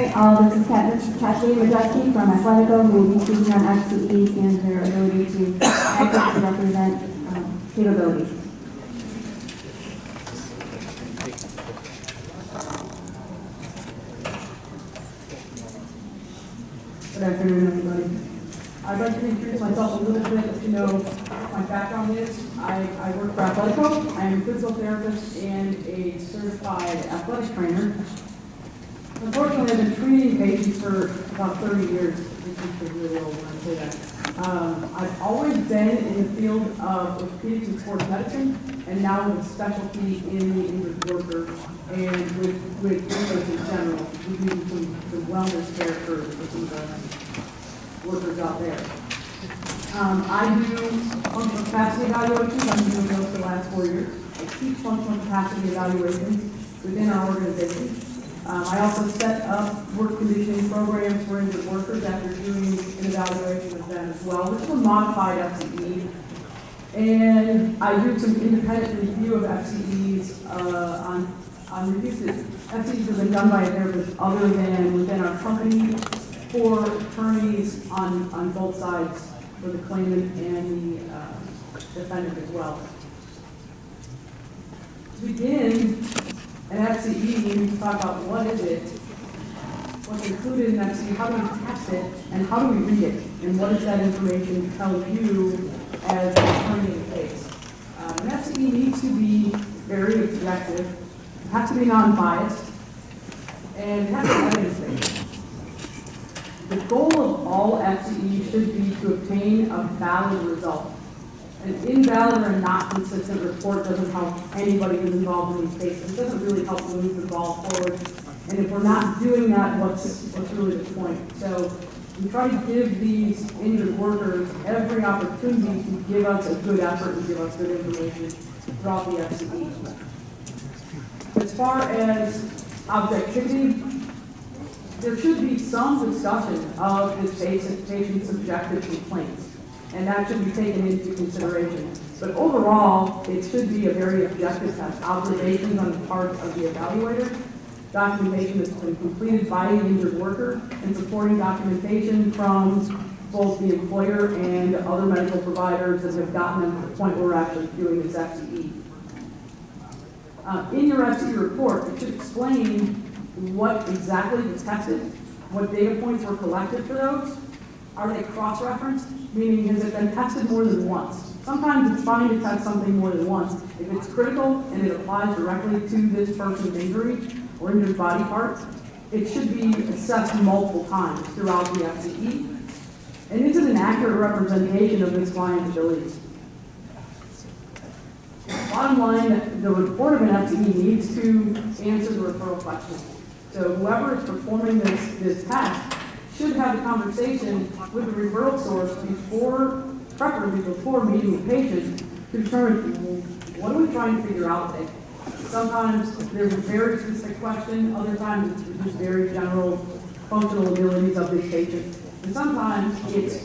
This is Kathleen Radetsky from Athletico, who will be speaking on FCEs and their ability to accurately represent capabilities. Good afternoon, everybody. I'd like to introduce myself a little bit, let you know what my background is. I work for Athletico. I am a physical therapist and a certified athletic trainer. Unfortunately, I've been treating patients for about 30 years. This is really old when I say that. I've always been in the field of orthopedics and sports medicine, and now with a specialty in the injured worker and with workers in general. We do some wellness care for some of the workers out there. I do functional capacity evaluations. I've been doing those for the last 4 years. I teach functional capacity evaluations within our organization. I also set up work conditioning programs for injured workers after doing an evaluation with them as well, which is a modified FCE. And I do some independent review of FCEs on reviews that FCEs have been done by a therapist other than within our company for attorneys on both sides, for the claimant and the defendant as well. To begin, an FCE, we need to talk about what is it, what's included in an FCE, how do we test it, and how do we read it, and what does that information tell you as an attorney in the case. An FCE needs to be very objective, it has to be non-biased, and it has to be evidence-based. The goal of all FCEs should be to obtain a valid result. An invalid or not consistent report doesn't help anybody who's involved in these cases. It doesn't really help move the ball forward. And if we're not doing that, what's really the point? So we try to give these injured workers every opportunity to give us a good effort and give us good information throughout the FCE. As far as objectivity, there should be some discussion of this patient's subjective complaints, and that should be taken into consideration. But overall, it should be a very objective test. Observations on the part of the evaluator, documentation that's been completed by the injured worker, and supporting documentation from both the employer and other medical providers that have gotten them to the point where we're actually doing this FCE. In your FCE report, it should explain what exactly was tested, what data points were collected for those. Are they cross-referenced? Meaning, has it been tested more than once? Sometimes it's fine to test something more than once. If it's critical and it applies directly to this person's injury or injured body part, it should be assessed multiple times throughout the FCE. And is it an accurate representation of this client's abilities? Bottom line, the report of an FCE needs to answer the referral question. So whoever is performing this test should have a conversation with the referral source preferably before meeting the patient, to determine what are we trying to figure out today. Sometimes there's a very specific question, other times it's just very general functional abilities of this patient. And sometimes it's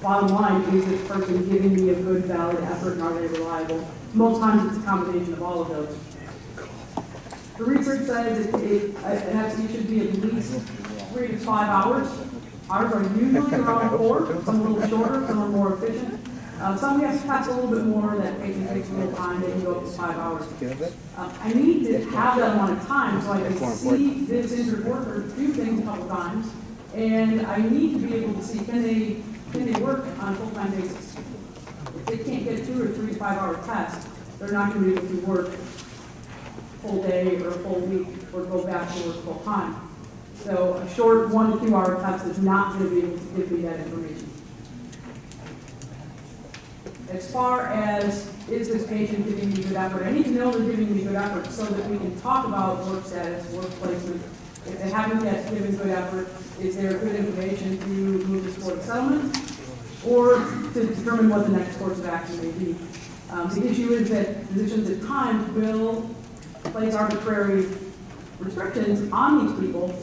bottom line, is this person giving me a good, valid effort and are they reliable? Most times it's a combination of all of those. The research says an FCE should be at least 3 to 5 hours. Ours are usually around 4, some a little shorter, some are more efficient. Some we have to test a little bit more, that patient takes a little time, they can go up to 5 hours. I need to have that amount of time so I can see this injured worker do things a couple times, and I need to be able to see, can they work on a full-time basis? If they can't get through a 3 to 5 hour test, they're not going to be able to work full day or a full week or go back to work full time. So a short 1 to 2 hour test is not going to be able to give me that information. As far as, is this patient giving me good effort? I need to know they're giving me good effort so that we can talk about work status, work placement. If they haven't yet given good effort, is there good information to move this toward settlement or to determine what the next course of action may be? The issue is that physicians at times will place arbitrary restrictions on these people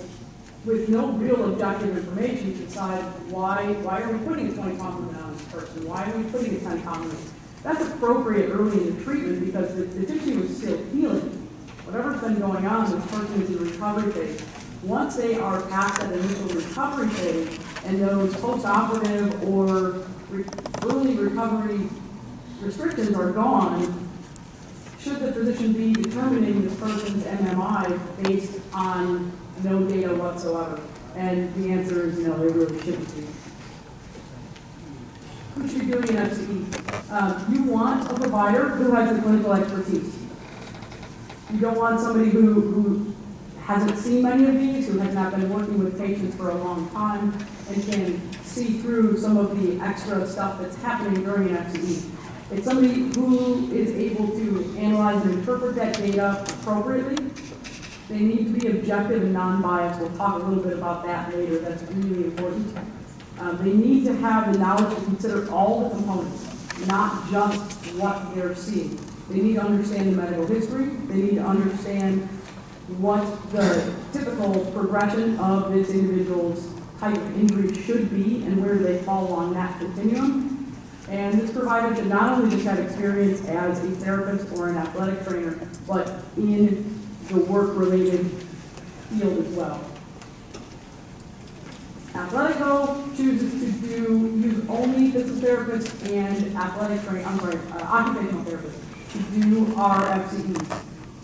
with no real objective information to decide why are we putting a 20 pound limit on this person? Why are we putting a 10 pound limit? That's appropriate early in the treatment because the tissue is still healing. Whatever's been going on, this person is in the recovery phase. Once they are past that initial recovery phase and those post-operative or early recovery restrictions are gone, should the physician be determining this person's MMI based on no data whatsoever? And the answer is no, they really shouldn't be. Who should be doing an FCE? You want a provider who has the clinical expertise. You don't want somebody who hasn't seen many of these, who has not been working with patients for a long time, and can see through some of the extra stuff that's happening during an FCE. It's somebody who is able to analyze and interpret that data appropriately. They need to be objective and non-biased. We'll talk a little bit about that later. That's really important. They need to have the knowledge to consider all the components, not just what they're seeing. They need to understand the medical history. They need to understand what the typical progression of this individual's type of injury should be and where they fall along that continuum. And this provider should not only just have experience as a therapist or an athletic trainer, but in the work-related field as well. Athletico chooses to use only physical therapists and occupational therapists to do our FCEs.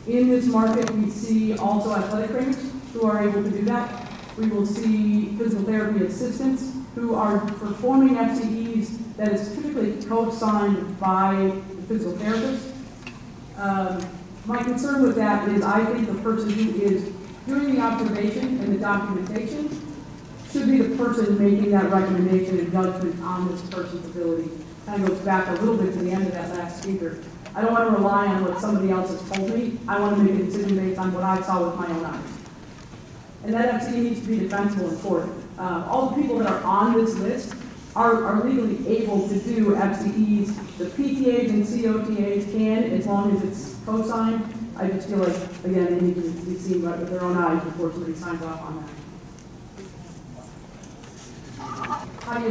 In this market, we see also athletic trainers who are able to do that. We will see physical therapy assistants who are performing FCEs that is typically co-signed by the physical therapist. My concern with that is I think the person who is doing the observation and the documentation should be the person making that recommendation and judgment on this person's ability. Kind of goes back a little bit to the end of that last speaker. I don't want to rely on what somebody else has told me. I want to make a decision based on what I saw with my own eyes. And that FCE needs to be defensible in court. All the people that are on this list are legally able to do FCEs. The PTAs and COTAs can, as long as it's co-signed. I just feel like, again, they need to be seen with their own eyes before somebody signs off on that. How do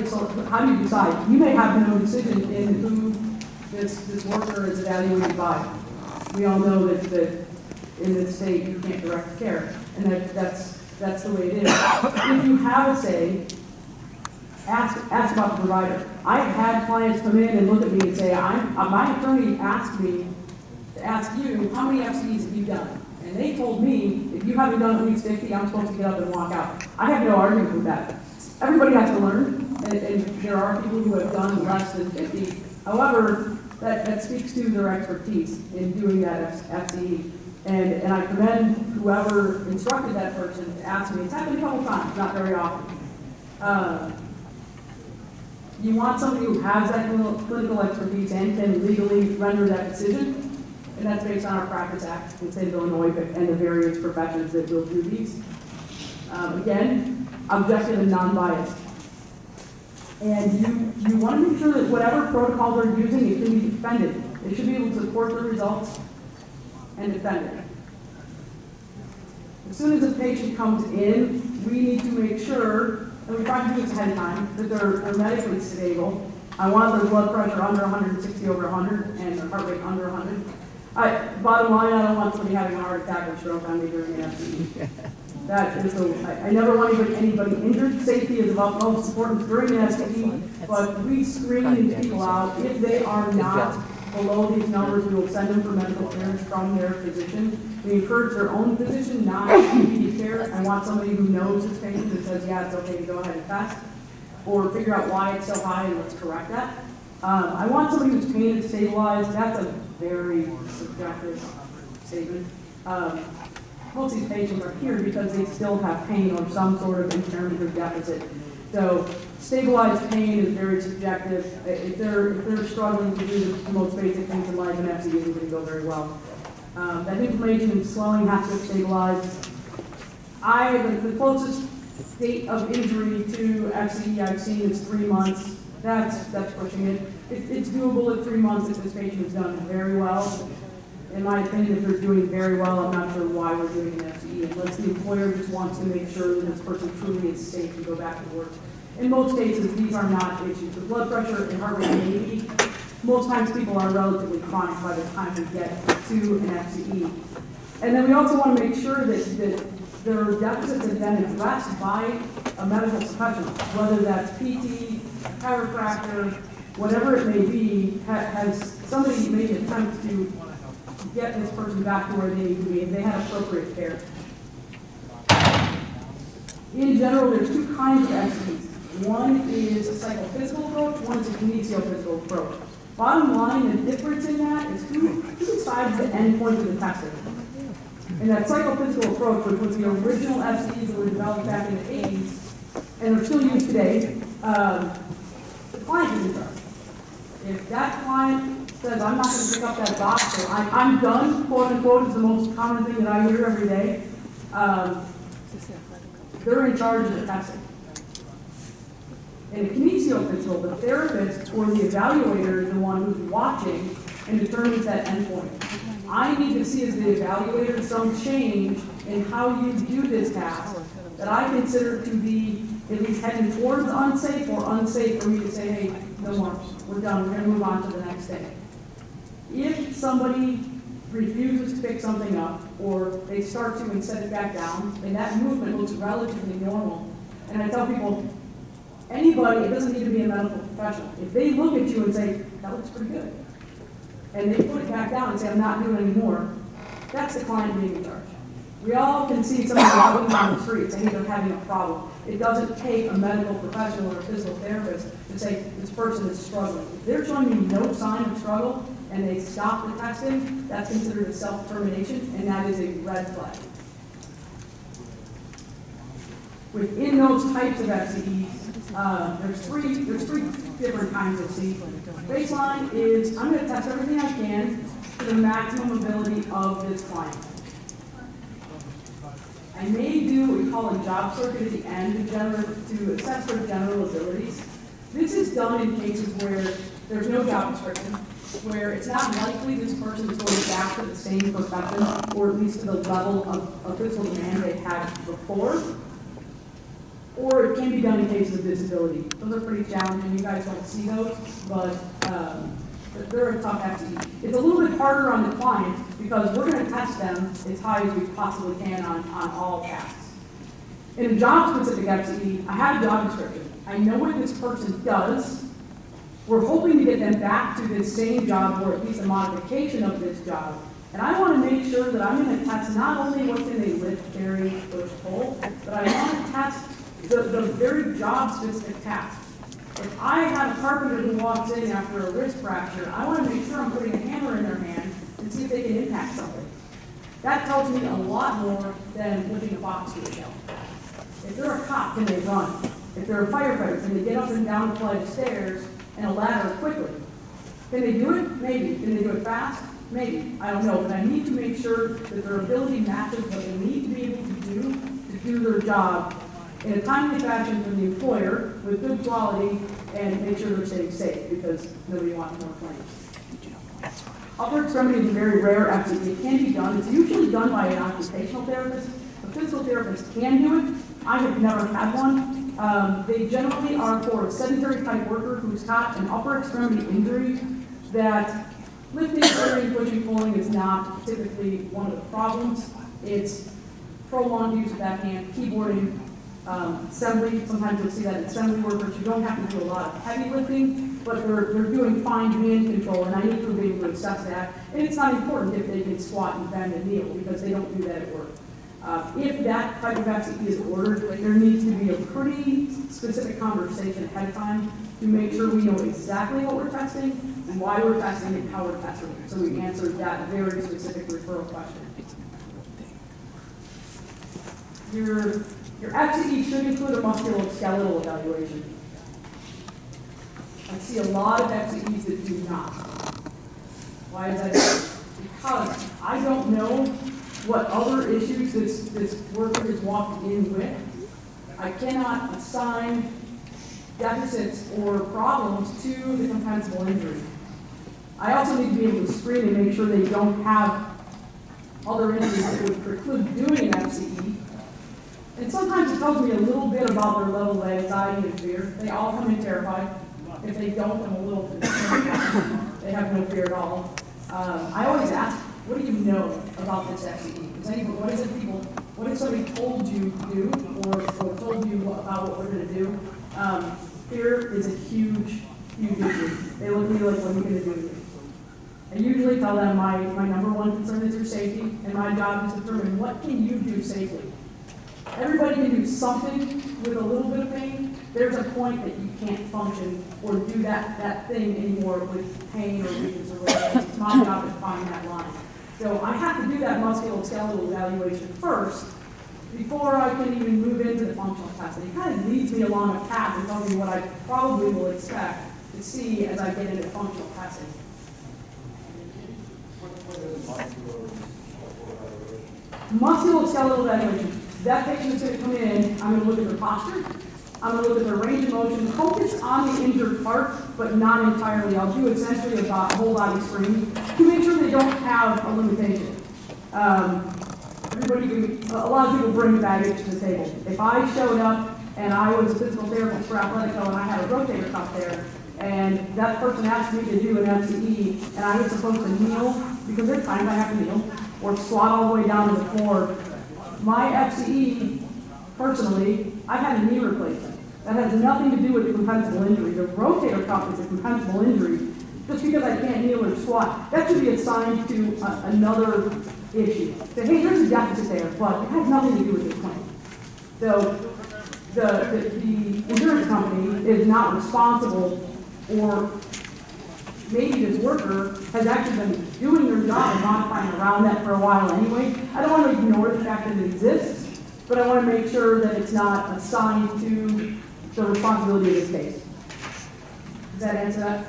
you decide? You may have no decision in who this worker is evaluated by. We all know that in this state you can't direct care, and that's the way it is. If you have a say, ask about the provider. I've had clients come in and look at me and say, my attorney asked me to ask you, how many FCEs have you done? And they told me, if you haven't done at least 50, I'm supposed to get up and walk out. I have no argument with that. Everybody has to learn, and there are people who have done less than 50. However, that speaks to their expertise in doing that FCE. And I commend whoever instructed that person to ask me. It's happened a couple times, not very often. You want somebody who has that clinical expertise and can legally render that decision, and that's based on our Practice Act in the state of Illinois and the various professions that will do these. Again, objective and non-biased. And you want to make sure that whatever protocol they're using, it can be defended. They should be able to support the results and defend it. As soon as a patient comes in, we need to make sure, and we try to do this ahead of time, that they're medically stable. I want their blood pressure under 160 over 100 and their heart rate under 100. Bottom line, I don't want somebody having a heart attack or stroke on me during an FCE. That is I never want anybody injured. Safety is of utmost importance during an FCE, but we screen these people out. If they are not below these numbers, we will send them for medical clearance from their physician. We encourage their own physician not to immediate care. I want somebody who knows this patient and says, yeah, it's okay to go ahead and test, or figure out why it's so high and let's correct that. I want somebody whose pain is stabilized. That's a very subjective statement. Most of these patients are here because they still have pain or some sort of impairment or deficit. So stabilized pain is very subjective. If they're struggling to do the most basic things in life, an FCE isn't going to go very well. That inflammation and swelling has to stabilize. The closest state of injury to FCE I've seen is 3 months. That's pushing it. It's doable at 3 months if this patient has done very well. In my opinion, if they're doing very well, I'm not sure why we're doing an FCE, unless the employer just wants to make sure that this person truly is safe to go back to work. In most cases, these are not issues. The blood pressure and heart rate may be. Most times people are relatively chronic by the time we get to an FCE. And then we also want to make sure that their deficits have been addressed by a medical professional, whether that's PT, chiropractor, whatever it may be, has somebody made an attempt to get this person back to where they need to be if they had appropriate care. In general, there's two kinds of FCEs. One is a psychophysical approach, one is a kinesiophysical approach. Bottom line, the difference in that is who decides the end point of the testing. In that psychophysical approach, which was the original FCEs that were developed back in the 80s, and are still used today, the client is in charge. If that client says, I'm not going to pick up that box, or I'm done, quote unquote, is the most common thing that I hear every day, they're in charge of the testing. In a kinesiophysical, the therapist or the evaluator is the one who's watching and determines that endpoint. I need to see as the evaluator some change in how you do this task that I consider to be at least heading towards unsafe or unsafe for me to say, hey, no more, we're done, we're going to move on to the next thing. If somebody refuses to pick something up or they start to and set it back down, and that movement looks relatively normal, and I tell people, anybody, it doesn't need to be a medical professional, if they look at you and say, that looks pretty good, and they put it back down and say, I'm not doing anymore, that's the client being in charge. We all can see somebody walking down the street saying they're having a problem. It doesn't take a medical professional or a physical therapist to say this person is struggling. If they're showing me no sign of struggle and they stop the testing, that's considered a self-termination, and that is a red flag. Within those types of FCEs, there's three different kinds of C. Baseline is, I'm going to test everything I can to the maximum ability of this client. I may do what we call a job circuit at the end to assess their general abilities. This is done in cases where there's no job description, where it's not likely this person is going back to the same profession, or at least to the level of physical demand they had before. Or it can be done in cases of disability. Those are pretty challenging. You guys don't see those, but they're a tough FCE. It's a little bit harder on the client because we're going to test them as high as we possibly can on all tasks. In a job-specific FCE, I have a job description. I know what this person does. We're hoping to get them back to this same job, or at least a modification of this job. And I want to make sure that I'm going to test not only what can they lift, carry, push, pull, but I want to test the very job-specific tasks. If I have a carpenter who walks in after a wrist fracture, I want to make sure I'm putting a hammer in their hand and see if they can impact something. That tells me a lot more than lifting a box to a shelf. If they're a cop, can they run? If they're a firefighter, can they get up and down a flight of stairs and a ladder quickly? Can they do it? Maybe. Can they do it fast? Maybe. I don't know. But I need to make sure that their ability matches what they need to be able to do their job in a timely fashion for the employer with good quality, and make sure they're staying safe, because nobody wants more claims. Upper extremity is a very rare FCE. It can be done. It's usually done by an occupational therapist. A physical therapist can do it. I have never had one. They generally are for a sedentary type worker who's got an upper extremity injury that lifting, carrying, pushing, pulling is not typically one of the problems. It's prolonged use of that hand, keyboarding, assembly. Sometimes you'll see that in assembly workers who don't have to do a lot of heavy lifting, but they're doing fine hand control, and I need to be able to assess that. And it's not important if they can squat and bend and kneel, because they don't do that at work. If that type of FCE is ordered, there needs to be a pretty specific conversation ahead of time to make sure we know exactly what we're testing and why we're testing and how we're testing it. So we answer that very specific referral question. Your FCE should include a musculoskeletal evaluation. I see a lot of FCEs that do not. Why is that? Because I don't know what other issues this worker has walked in with. I cannot assign deficits or problems to the compensable injury. I also need to be able to screen and make sure they don't have other injuries that would preclude doing an FCE. And sometimes it tells me a little bit about their level of anxiety and fear. They all come in terrified. If they don't, I'm a little concerned. They have no fear at all. I always ask, what do you know about this FCE? What is it people What if somebody told you to do, or told you about what we're going to do? Fear is a huge, huge issue. They look at me like, what are you going to do? I usually tell them my number one concern is your safety, and my job is to determine what can you do safely. Everybody can do something with a little bit of pain. There's a point that you can't function or do that thing anymore with pain or weakness or whatever. It's my job to find that line. So I have to do that musculoskeletal evaluation first before I can even move into the functional testing. It kind of leads me along a path and tells me what I probably will expect to see as I get into functional testing. Musculoskeletal evaluation. That patient is going to come in, I'm going to look at their posture, I'm going to look at their range of motion, focus on the injured part, but not entirely. I'll do essentially a whole body screen to make sure they don't have a limitation. A lot of people bring baggage to the table. If I showed up and I was a physical therapist for Athletico and I had a rotator cuff there, and that person asked me to do an MCE, and I was supposed to kneel, because there's times I have to kneel, or squat all the way down to the floor. My FCE, personally, I've had a knee replacement. That has nothing to do with a compensable injury. The rotator cuff is a compensable injury. Just because I can't kneel or squat, that should be assigned to another issue. So, hey, there's a deficit there, but it has nothing to do with this claim. So the insurance company is not responsible, or maybe this worker has actually been doing their job and modifying around that for a while anyway. I don't want to ignore the fact that it exists, but I want to make sure that it's not assigned to the responsibility of this case. Does that answer that?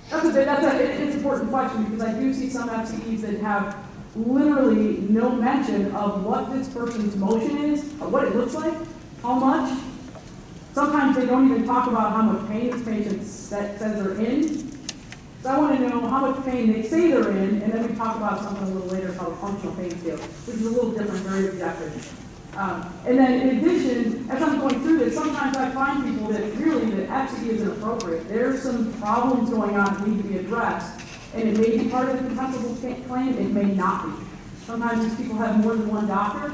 It's an important question, because I do see some FCEs that have literally no mention of what this person's motion is, or what it looks like, how much. Sometimes they don't even talk about how much pain this patient says they're in. So I want to know how much pain they say they're in, and then we talk about something a little later called a functional pain scale, which is a little different, very objective. And then in addition, as I'm going through this, sometimes I find people that really the FCE isn't appropriate. There's some problems going on that need to be addressed, and it may be part of the compensable claim, it may not be. Sometimes these people have more than one doctor,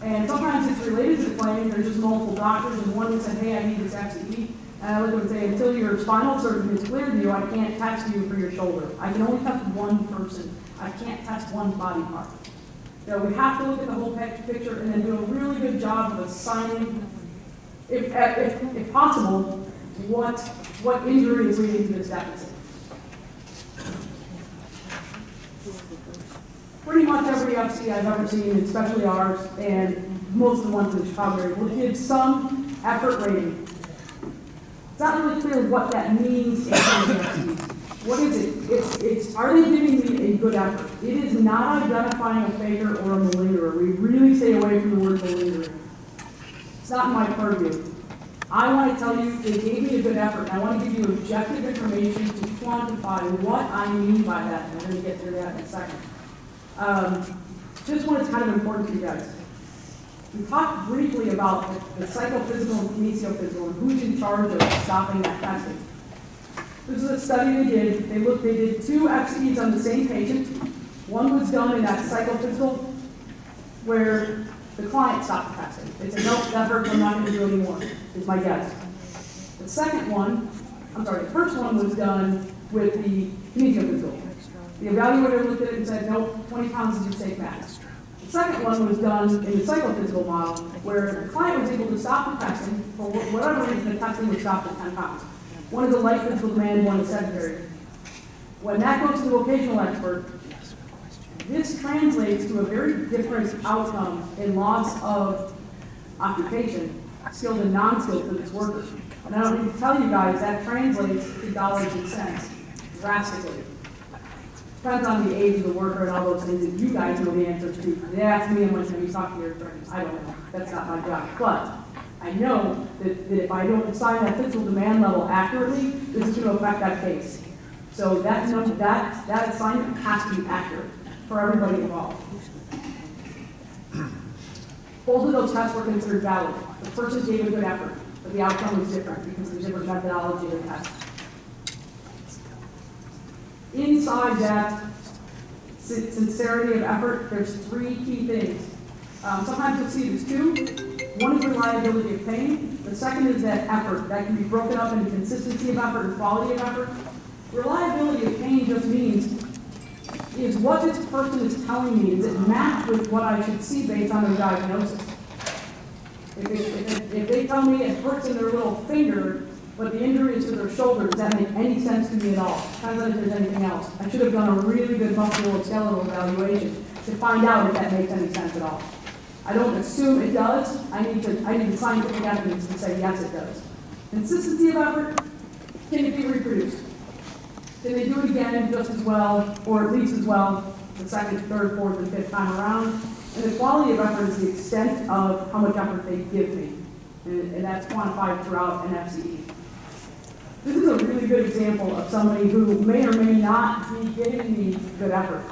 and sometimes it's related to the claim. There's just multiple doctors, and one said, hey, I need this FCE. And I look at them and say, until your spinal surgeon has cleared you, I can't test you for your shoulder. I can only test one person. I can't test one body part. So we have to look at the whole picture and then do a really good job of assigning, if possible, what injury is leading to this deficit. Pretty much every FC I've ever seen, especially ours, and most of the ones in the Chicago area, will give some effort rating. It's not really clear what that means in FC. What is it? Are they giving me a good effort? It is not identifying a faker or a malingerer. We really stay away from the word malingering. It's not my purview. I want to tell you they gave me a good effort, and I want to give you objective information to quantify what I mean by that, and we're going to get through that in a second. Just one is kind of important to you guys. We talked briefly about the psychophysical and kinesiophysical and who's in charge of stopping that testing. This is a study they did. They did 2 FCEs on the same patient. One was done in that psychophysical where the client stopped the testing. They said, nope, that hurts, I'm not going to do it anymore, is my guess. The first one was done with the kinesiophysical. The evaluator looked at it and said, nope, 20 pounds is your safe max. The second one was done in the psychophysical model, where the client was able to stop the testing. For whatever reason, the testing was stopped at 10 pounds. One is a light physical demand, one is sedentary. When that goes to the vocational expert, this translates to a very different outcome in loss of occupation, skilled and non-skilled for this worker. And I don't need to tell you guys that translates to dollars and cents drastically. Depends on the age of the worker and all those things that you guys know the answers to. They ask me, I'm going to talk to your attorney. I don't know. That's not my job. But I know that if I don't assign that physical demand level accurately, this is going to affect that case. So that assignment has to be accurate for everybody involved. Both of those tests were considered valid. The person gave a good effort, but the outcome was different because of the different methodology of the test. Inside that sincerity of effort, there's 3 key things. Sometimes you'll see there's two. One is reliability of pain. The second is that effort. That can be broken up into consistency of effort and quality of effort. Reliability of pain just means, is what this person is telling me, is it matched with what I should see based on their diagnosis? If they tell me it hurts in their little finger, but the injury is to their shoulder, does that make any sense to me at all? Depends on if there's anything else. I should have done a really good musculoskeletal evaluation to find out if that makes any sense at all. I don't assume it does. I need the scientific evidence to say yes, it does. Consistency of effort, can it be reproduced? Can they do it again just as well, or at least as well, the second, third, fourth, and fifth time around? And the quality of effort is the extent of how much effort they give me. And that's quantified throughout an FCE. This is a really good example of somebody who may or may not be giving me good effort.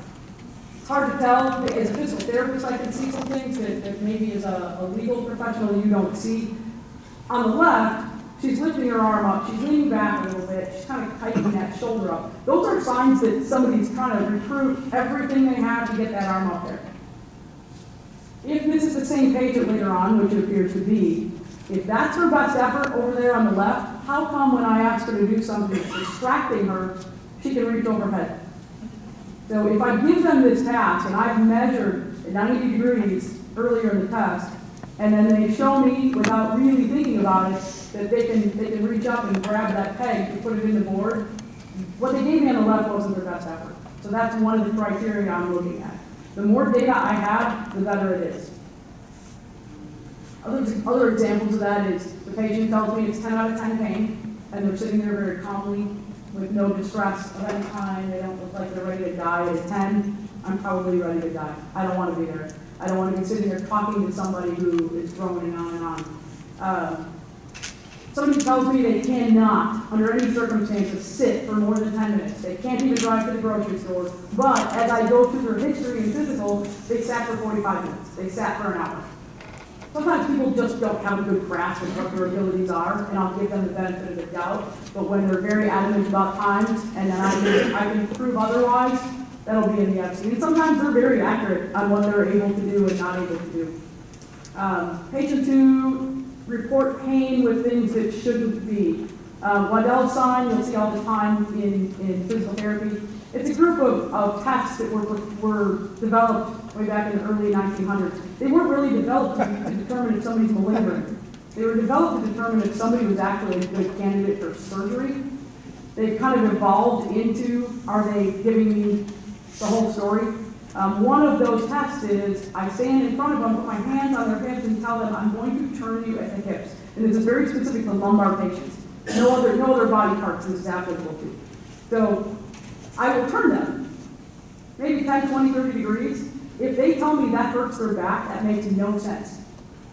It's hard to tell. As a physical therapist, I can see some things that maybe as a legal professional you don't see. On the left, she's lifting her arm up. She's leaning back a little bit. She's kind of tightening that shoulder up. Those are signs that somebody's trying to recruit everything they have to get that arm up there. If this is the same patient later on, which it appears to be, if that's her best effort over there on the left, how come when I ask her to do something that's distracting her, she can reach overhead? So if I give them this task, and I've measured at 90 degrees earlier in the test, and then they show me without really thinking about it that they can reach up and grab that peg and put it in the board, what they gave me on the left wasn't their best effort. So that's one of the criteria I'm looking at. The more data I have, the better it is. Other examples of that is the patient tells me it's 10 out of 10 pain, and they're sitting there very calmly with no distress of any kind. They don't look like they're ready to die. At 10, I'm probably ready to die. I don't want to be there. I don't want to be sitting there talking to somebody who is droning on and on. Somebody tells me they cannot, under any circumstances, sit for more than 10 minutes. They can't even drive to the grocery store. But as I go through their history and physical, they sat for 45 minutes. They sat for an hour. Sometimes people just don't have a good grasp of what their abilities are, and I'll give them the benefit of the doubt. But when they're very adamant about times, and then I can prove otherwise, that'll be in the FC. And sometimes they're very accurate on what they're able to do and not able to do. Patients who report pain with things that shouldn't be. Waddell sign, you'll see all the time in physical therapy. It's a group of tests that were developed way back in the early 1900s. They weren't really developed to determine if somebody's malingering. They were developed to determine if somebody was actually a good candidate for surgery. They've kind of evolved into, are they giving me the whole story? One of those tests is, I stand in front of them, put my hands on their hips and tell them, I'm going to turn you at the hips. And this is very specific to lumbar patients. No other body parts this is applicable to. So I will turn them, maybe 10, 20, 30 degrees. If they tell me that hurts their back, that makes no sense.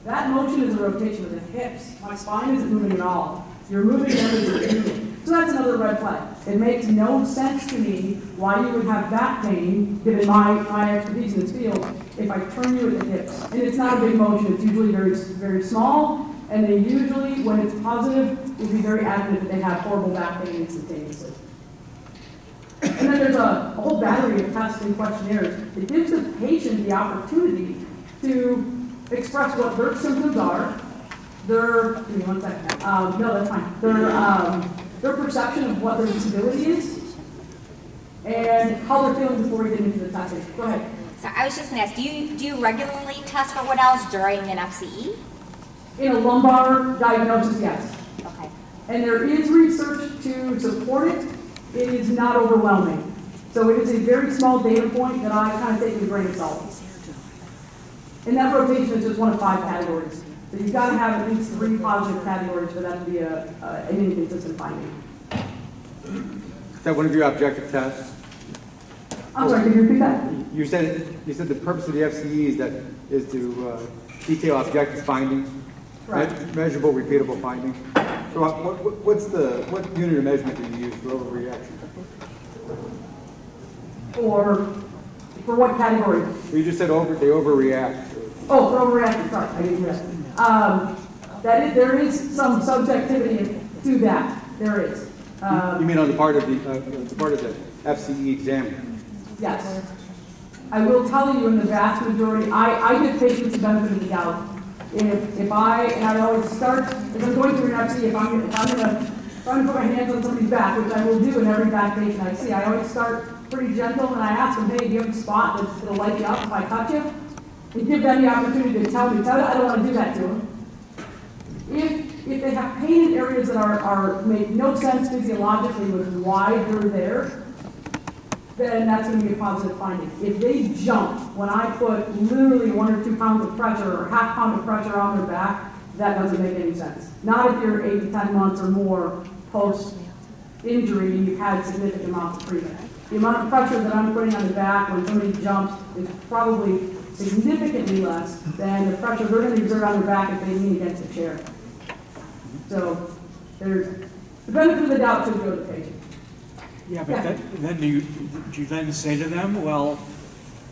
That motion is a rotation of the hips. My spine isn't moving at all. You're moving them as you're moving. So that's another red flag. It makes no sense to me why you would have back pain, given my expertise in this field, if I turn you at the hips. And it's not a big motion. It's usually very, very small. And they usually, when it's positive, will be very adamant that they have horrible back pain instantaneously. And then there's a whole battery of tests and questionnaires. It gives the patient the opportunity to express what their symptoms are, give me 1 second. No, that's fine. Their perception of what their disability is, and how they're feeling before we get into the testing. Go ahead. So I was just going to ask, do you regularly test for Waddell's during an FCE? In a lumbar diagnosis, yes. Okay. And there is research to support it. It is not overwhelming. So it is a very small data point that I kind of take with a grain of salt. And that rotation is just one of 5 categories. So you've got to have at least 3 positive categories for that to be an inconsistent finding. Is that one of your objective tests? I'm sorry, can you repeat that? You said the purpose of the FCE is to detail objective findings, Right. Measurable, repeatable findings. So what unit of measurement do you use for overreaction? For what category? You just said they overreact. Oh, for overreaction, sorry, I didn't hear that. There is some subjectivity to that. There is. You mean on the part of the FCE examiner? Yes. I will tell you in the vast majority, I give patients the benefit of the doubt. If I always start, if I'm going through an FC, if I'm going to put my hands on somebody's back, which I will do in every back patient I see, I always start pretty gentle and I ask them, hey, do you have a spot that'll light you up if I touch you? And give them the opportunity to tell me, I don't want to do that to them. If they have pain in areas that make no sense physiologically with why they're there, then that's going to be a positive finding. If they jump when I put literally 1 or 2 pounds of pressure or half pound of pressure on their back, that doesn't make any sense. Not if you're 8 to 10 months or more post-injury and you've had significant amounts of treatment. The amount of pressure that I'm putting on the back when somebody jumps is probably significantly less than the pressure they're going to exert on their back if they lean against a chair. So there's the benefit of the doubt should go to the patient. Yeah, but then do you then say to them, well,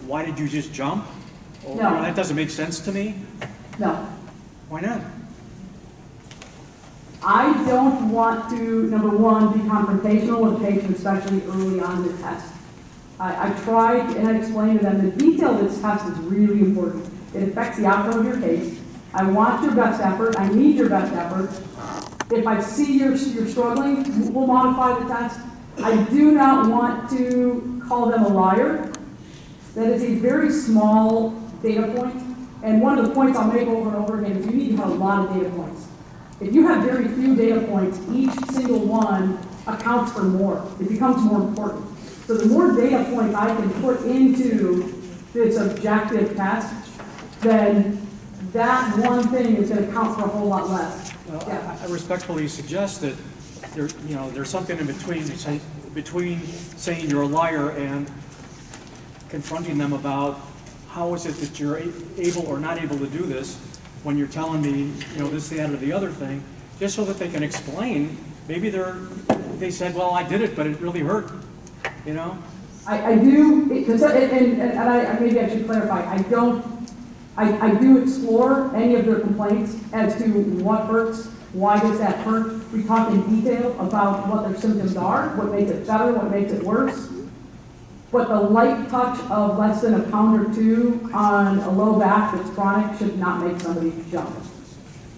why did you just jump? Or, No. That doesn't make sense to me. No. Why not? I don't want to, number one, be confrontational with the patient, especially early on in the test. I tried and I explained to them the detail of this test is really important. It affects the outcome of your case. I want your best effort. I need your best effort. If I see you're struggling, we'll modify the test. I do not want to call them a liar. That is a very small data point. And one of the points I'll make over and over again is you need to have a lot of data points. If you have very few data points, each single one accounts for more. It becomes more important. So the more data points I can put into this objective test, then that one thing is going to count for a whole lot less. Well, Yeah. I respectfully suggest that there's something in between saying you're a liar and confronting them about how is it that you're able or not able to do this when you're telling me, this, that, or the other thing, just so that they can explain. Maybe they said, well, I did it, but it really hurt, I do, and maybe I should clarify, I do explore any of their complaints as to what hurts, why does that hurt. We talk in detail about what their symptoms are, what makes it better, what makes it worse. But the light touch of less than a pound or 2 on a low back that's chronic should not make somebody jump.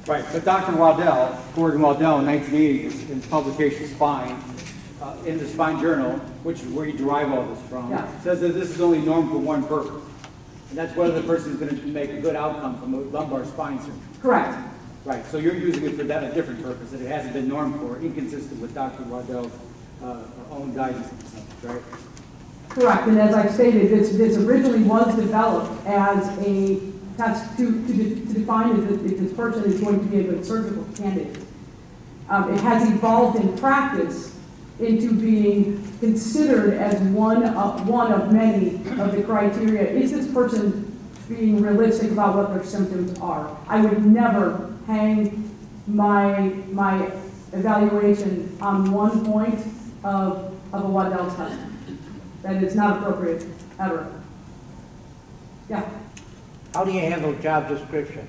Right, but Dr. Waddell, Gordon Waddell, in 1980, in his publication Spine, in the Spine Journal, which is where you derive all this from, says that this is only normed for one purpose. And that's whether the person is going to make a good outcome from a lumbar spine surgery. Correct. Right, so you're using it for that a different purpose that it hasn't been normed for, inconsistent with Dr. Waddell's own guidance, right? Correct, and as I stated, this originally was developed as a test to define if this person is going to be a good surgical candidate. It has evolved in practice into being considered as one of many of the criteria. Is this person being realistic about what their symptoms are? I would never hang my evaluation on one point of a Waddell test. That is not appropriate, ever. Yeah? How do you handle job description?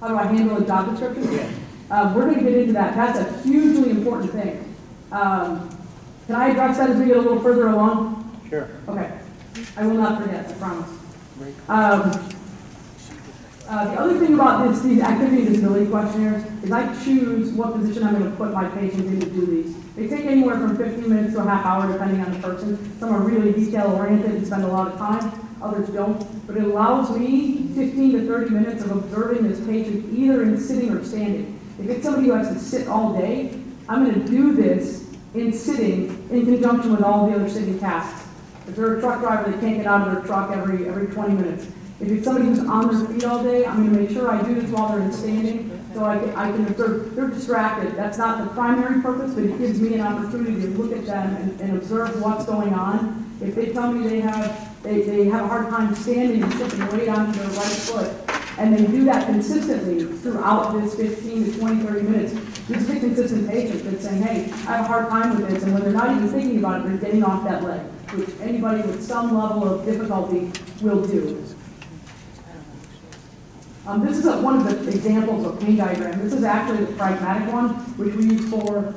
How do I handle a job description? Yeah. We're going to get into that. That's a hugely important thing. Can I address that as we get a little further along? Sure. Okay. I will not forget, I promise. The other thing about these activity and disability questionnaires is I choose what position I'm going to put my patients in to do these. They take anywhere from 15 minutes to a half hour, depending on the person. Some are really detail-oriented and spend a lot of time. Others don't. But it allows me 15 to 30 minutes of observing this patient either in sitting or standing. If it's somebody who has to sit all day, I'm going to do this in sitting in conjunction with all the other sitting tasks. If they're a truck driver, they can't get out of their truck every 20 minutes. If it's somebody who's on their feet all day, I'm going to make sure I do this while they're in standing so I can observe. They're distracted. That's not the primary purpose, but it gives me an opportunity to look at them and observe what's going on. If they tell me they have a hard time standing and shifting weight onto their right foot, and they do that consistently throughout this 15 to 20, 30 minutes, this is a consistent patient that's saying, hey, I have a hard time with this, and when they're not even thinking about it, they're getting off that leg, which anybody with some level of difficulty will do. This is one of the examples of pain diagram. This is actually the pragmatic one, which we use for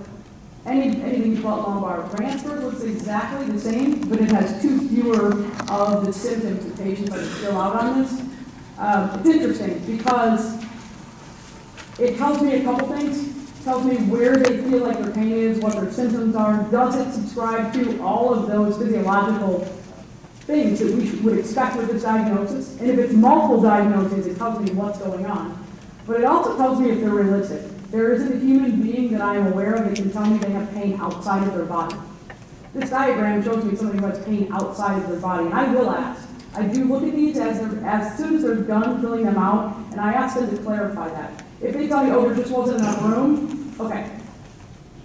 anything you call it lumbar transfer looks exactly the same, but it has 2 fewer of the symptoms that patients are still out on this. It's interesting because it tells me a couple things. It tells me where they feel like their pain is, what their symptoms are. Does it subscribe to all of those physiological things that we would expect with this diagnosis? And if it's multiple diagnoses, it tells me what's going on. But it also tells me if they're realistic. There isn't a human being that I am aware of that can tell me they have pain outside of their body. This diagram shows me somebody who has pain outside of their body, and I will ask. I do look at these as soon as they're done filling them out, and I ask them to clarify that. If they tell me, oh, there just wasn't enough room, okay.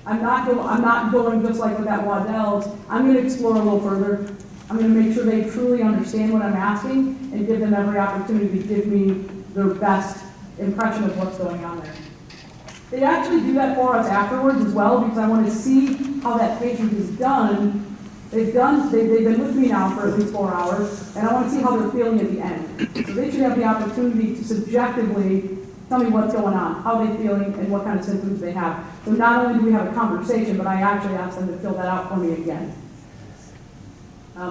I'm not going just like with that Waddell's. I'm going to explore a little further. I'm going to make sure they truly understand what I'm asking and give them every opportunity to give me their best impression of what's going on there. They actually do that for us afterwards as well because I want to see how that patient is done. They've been with me now for at least 4 hours, and I want to see how they're feeling at the end. So they should have the opportunity to subjectively tell me what's going on, how they're feeling, and what kind of symptoms they have. So not only do we have a conversation, but I actually ask them to fill that out for me again.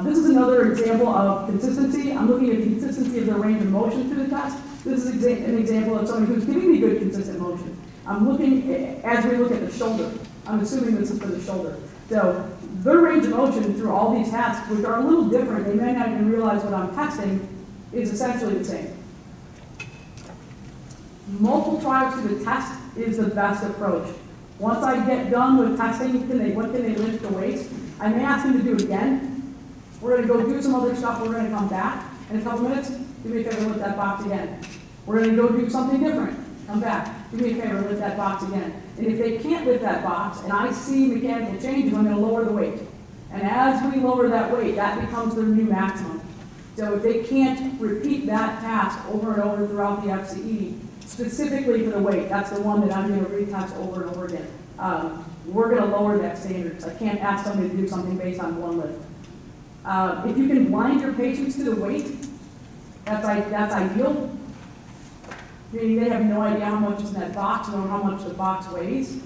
This is another example of consistency. I'm looking at the consistency of their range of motion through the test. This is an example of somebody who's giving me good consistent motion. I'm looking, as we look at the shoulder, I'm assuming this is for the shoulder. So their range of motion through all these tasks, which are a little different, they may not even realize what I'm testing, is essentially the same. Multiple trials through the test is the best approach. Once I get done with testing, what can they lift the weights? I may ask them to do it again. We're going to go do some other stuff. We're going to come back in a couple minutes. Do me a favor, lift that box again. We're going to go do something different. Come back. Do me a favor, lift that box again. And if they can't lift that box, and I see mechanical changes, I'm going to lower the weight. And as we lower that weight, that becomes their new maximum. So if they can't repeat that task over and over throughout the FCE, specifically for the weight, that's the one that I'm going to retest over and over again. We're going to lower that standard. I can't ask somebody to do something based on one lift. If you can blind your patients to the weight, that's ideal. Meaning they have no idea how much is in that box or how much the box weighs.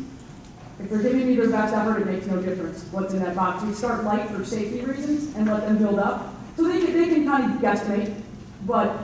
If they're giving me their best effort, it makes no difference what's in that box. We start light for safety reasons and let them build up. So they can kind of guesstimate, but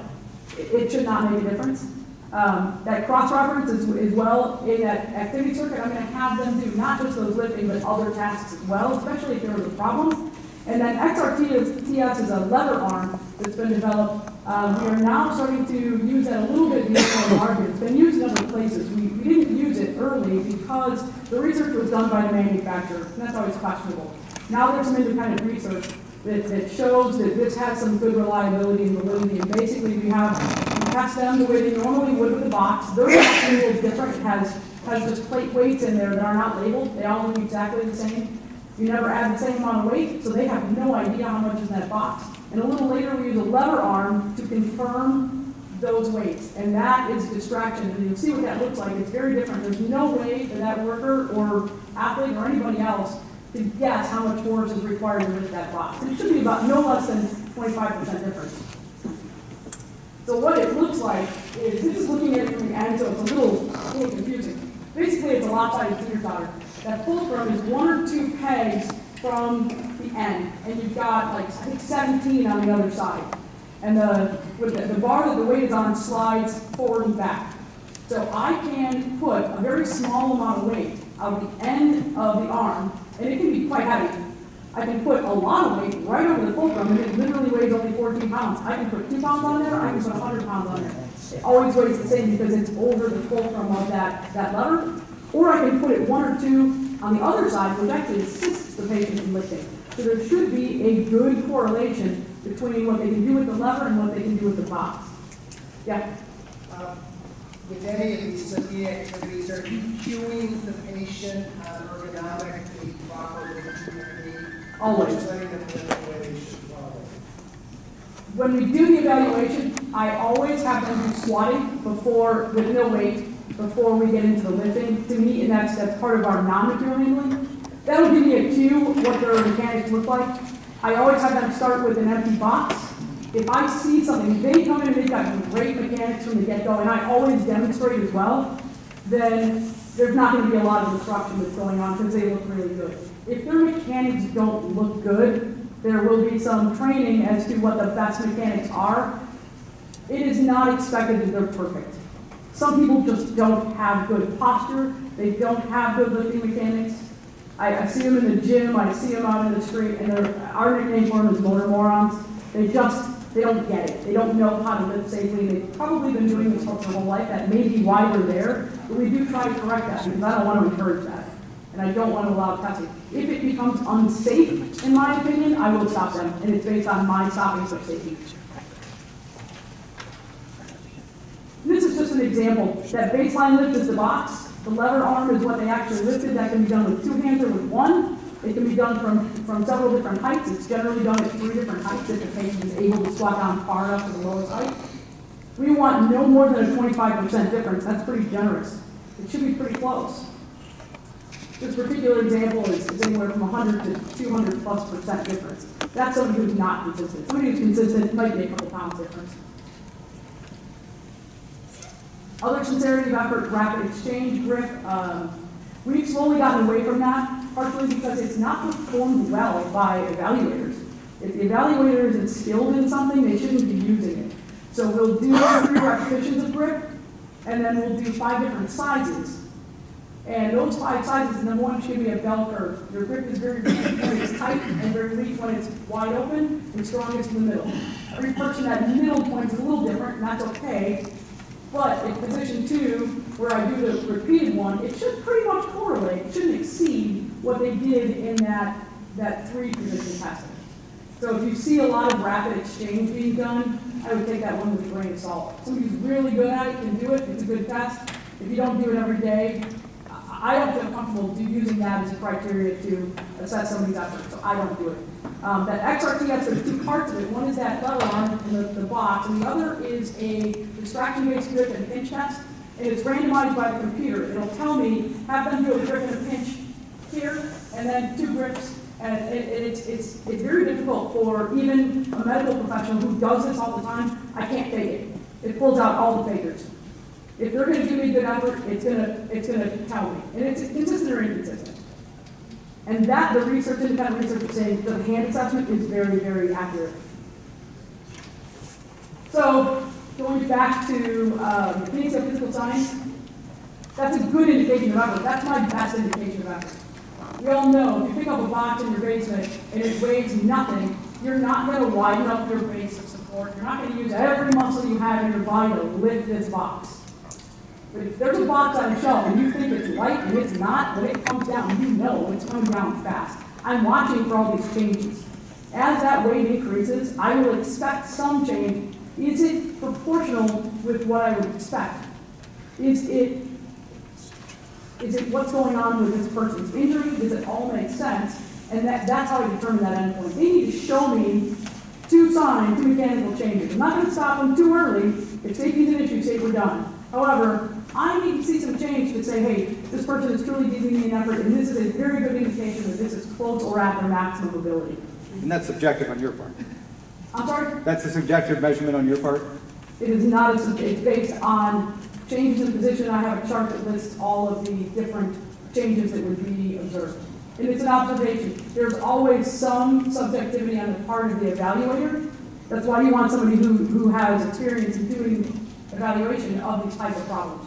it should not make a difference. That cross-reference as well in that activity circuit, I'm going to have them do not just those lifting, but other tasks as well, especially if there was a problem. And then XRTS is a lever arm that's been developed. We are now starting to use that a little bit in the market. It's been used in other places. We didn't use it early because the research was done by the manufacturer, and that's always questionable. Now there's some independent research that shows that this has some good reliability and validity, and basically we test them the way they normally would with the box. They're actually a little different. It has just plate weights in there that are not labeled. They all look exactly the same. You never add the same amount of weight, so they have no idea how much is in that box. And a little later, we use a lever arm to confirm those weights, and that is distraction. And you'll see what that looks like. It's very different. There's no way for that worker or athlete or anybody else to guess how much force is required to lift that box. And it should be about no less than 25% difference. So what it looks like is, this is looking at it from the end, so it's a little confusing. Basically, it's a lopsided teeter-totter. That fulcrum is 1 or 2 pegs from the end, and you've got like, I think 17 on the other side. And the bar that the weight is on slides forward and back. So I can put a very small amount of weight out the end of the arm, and it can be quite heavy. I can put a lot of weight right over the fulcrum, and it literally weighs only 14 pounds. I can put 2 pounds on there, I can put 100 pounds on there. It always weighs the same because it's over the fulcrum of that lever. Or I can put it 1 or 2 on the other side, which actually assists the patient in lifting. So there should be a good correlation between what they can do with the lever and what they can do with the box. Yeah? With any of these CE activities, are you cueing the patient on ergonomically proper technique? Always. Just letting them lift the way they should follow. When we do the evaluation, I always have them do squatting with no weight before we get into the lifting to me, and that's part of our non-material handling. That'll give me a cue what their mechanics look like. I always have them start with an empty box. If I see something, they come in and they've got great mechanics from the get-go, and I always demonstrate as well, then there's not going to be a lot of instruction that's going on because they look really good. If their mechanics don't look good, there will be some training as to what the best mechanics are. It is not expected that they're perfect. Some people just don't have good posture. They don't have good lifting mechanics. I see them in the gym, I see them out in the street, and our nickname for them is motor morons. They don't get it. They don't know how to lift safely. They've probably been doing this for their whole life. That may be why they're there, but we do try to correct that because I don't want to encourage that. And I don't want to allow testing. If it becomes unsafe, in my opinion, I will stop them, and it's based on my stopping for safety. This is just an example. That baseline lift is the box. The lever arm is what they actually lifted. That can be done with 2 hands or with 1. It can be done from several different heights. It's generally done at 3 different heights if the patient is able to squat down far enough to the lowest height. We want no more than a 25% difference. That's pretty generous. It should be pretty close. This particular example is anywhere from 100 to 200+% difference. That's somebody who's not consistent. Somebody who's consistent might be a couple pounds difference. Other sincerity of effort, rapid exchange grip. We've slowly gotten away from that, partially because it's not performed well by evaluators. If the evaluator isn't skilled in something, they shouldn't be using it. So we'll do 3 repetitions of grip, and then we'll do 5 different sizes. And those 5 sizes, number 1 should be a bell curve. Your grip is very weak when it's tight, and very weak when it's wide open, and strongest in the middle. Every person at middle point is a little different, and that's okay. But in position 2, where I do the repeated one, it should pretty much correlate. It shouldn't exceed what they did in that 3-position testing. So if you see a lot of rapid exchange being done, I would take that one with a grain of salt. Somebody who's really good at it can do it. It's a good test. If you don't do it every day, I don't feel comfortable using that as a criteria to assess somebody's effort, so I don't do it. That XRTS, there's 2 parts of it. One is that lever arm in the box, and the other is a distraction-based grip and pinch test, and it's randomized by the computer. It'll tell me, have them do a grip and a pinch here, and then 2 grips, and it's very difficult for even a medical professional who does this all the time. I can't fake it. It pulls out all the fakers. If they're going to give me a good effort, it's going to tell me, and it's consistent or inconsistent. And that, the research, independent research is saying the hand assessment is very, very accurate. So, going back to mechanics of physical science, that's a good indication of effort. That's my best indication of effort. We all know, if you pick up a box in your basement and it weighs nothing, you're not going to widen up your base of support. You're not going to use every muscle you have in your body to lift this box. But if there's a box on a shelf and you think it's light and it's not, when it comes down, you know it's coming down fast. I'm watching for all these changes. As that weight increases, I will expect some change. Is it proportional with what I would expect? Is it what's going on with this person's injury? Does it all make sense? And that's how I determine that endpoint. They need to show me 2 signs, 2 mechanical changes. I'm not going to stop them too early. If safety is an issue, say we're done. However, I need to see some change to say, hey, this person is truly giving me an effort, and this is a very good indication that this is close or at their maximum ability. And that's subjective on your part. I'm sorry? That's a subjective measurement on your part? It is not, it's based on changes in position. I have a chart that lists all of the different changes that would be observed. And it's an observation. There's always some subjectivity on the part of the evaluator. That's why you want somebody who has experience in doing evaluation of these types of problems.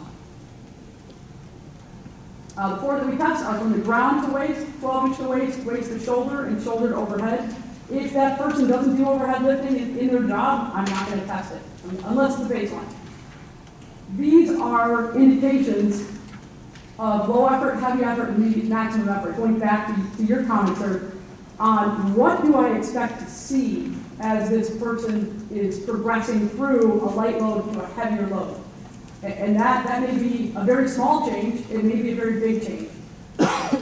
The 4 that we test are from the ground to waist, 12-inch to waist, waist to shoulder, and shoulder to overhead. If that person doesn't do overhead lifting in their job, I'm not going to test it, unless it's the baseline. These are indications of low effort, heavy effort, and maximum effort. Going back to your comments, sir, on what do I expect to see as this person is progressing through a light load to a heavier load. And that may be a very small change, it may be a very big change.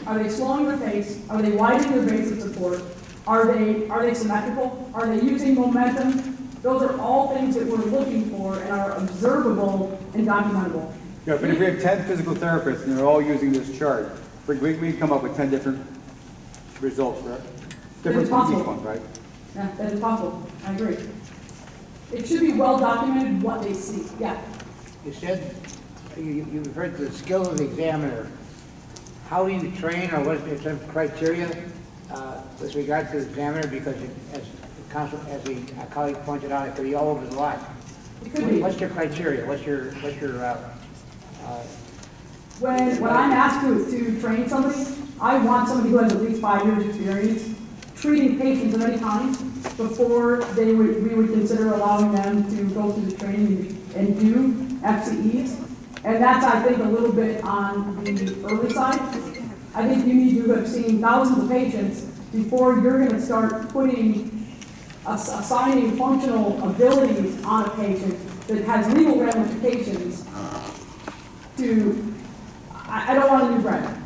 Are they slowing their pace? Are they widening their base of support? Are they symmetrical? Are they using momentum? Those are all things that we're looking for and are observable and documentable. Yeah, but if we have 10 physical therapists and they're all using this chart, we come up with 10 different results, right? Different from each one, right? Yeah, that is possible. I agree. It should be well documented what they see. Yeah. You said you've heard the skill of the examiner. How do you train, or what is some criteria with regard to the examiner? Because as the colleague pointed out, it could be all over the lot. What's your criteria? What's your when I'm asked to train somebody, I want somebody who has at least 5 years experience treating patients of any kind before we would consider allowing them to go through the training and do FCEs. And that's, I think, a little bit on the early side. I think you need to have seen thousands of patients before you're going to start assigning functional abilities on a patient that has legal ramifications to, I don't want to use red.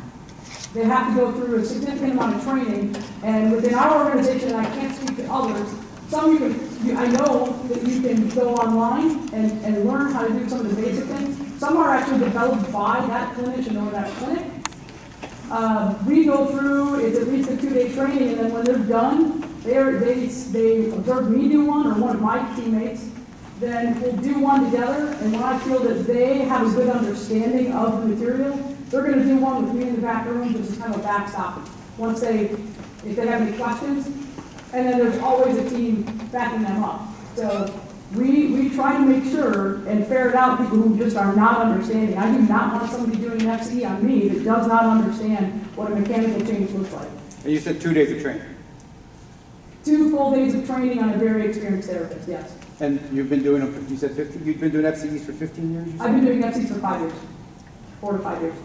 They have to go through a significant amount of training, and within our organization, and I can't speak to others, I know that you can go online and learn how to do some of the basic things. Some are actually developed by that clinician or that clinic. We go through, it's at least a 2-day training, and then when they're done, they observe me do one, or one of my teammates, then we'll do one together, and when I feel that they have a good understanding of the material, they're going to do one with me in the back room, which is kind of a backstop. If they have any questions, and then there's always a team backing them up. So we try to make sure and ferret out people who just are not understanding. I do not want somebody doing an FCE on me that does not understand what a mechanical change looks like. And you said 2 days of training. 2 full days of training on a very experienced therapist, yes. And you've been doing them, you said 15, you've been doing FCEs for 15 years? I've been doing FCEs for 5 years, 4 to 5 years.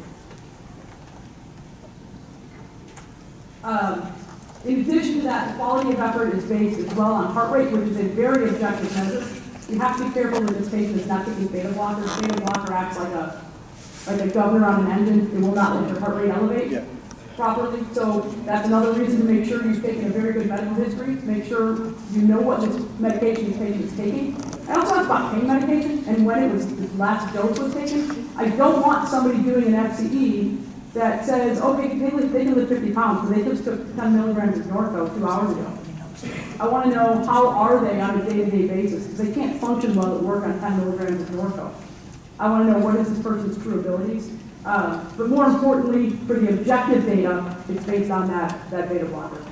In addition to that, the quality of effort is based as well on heart rate, which is a very objective measure. You have to be careful that this patient is not taking beta blockers. Beta blocker acts like a governor on an engine. It will not let your heart rate elevate properly. So that's another reason to make sure you've taken a very good medical history, to make sure you know what this medication this patient is taking. I also talked about pain medication and when the last dose was taken. I don't want somebody doing an FCE that says, okay, they can lift 50 pounds, but they just took 10 milligrams of Norco 2 hours ago. I want to know how are they on a day-to-day basis, because they can't function well at work on 10 milligrams of Norco. I want to know what is this person's true abilities. But more importantly, for the objective data, it's based on that beta blocker.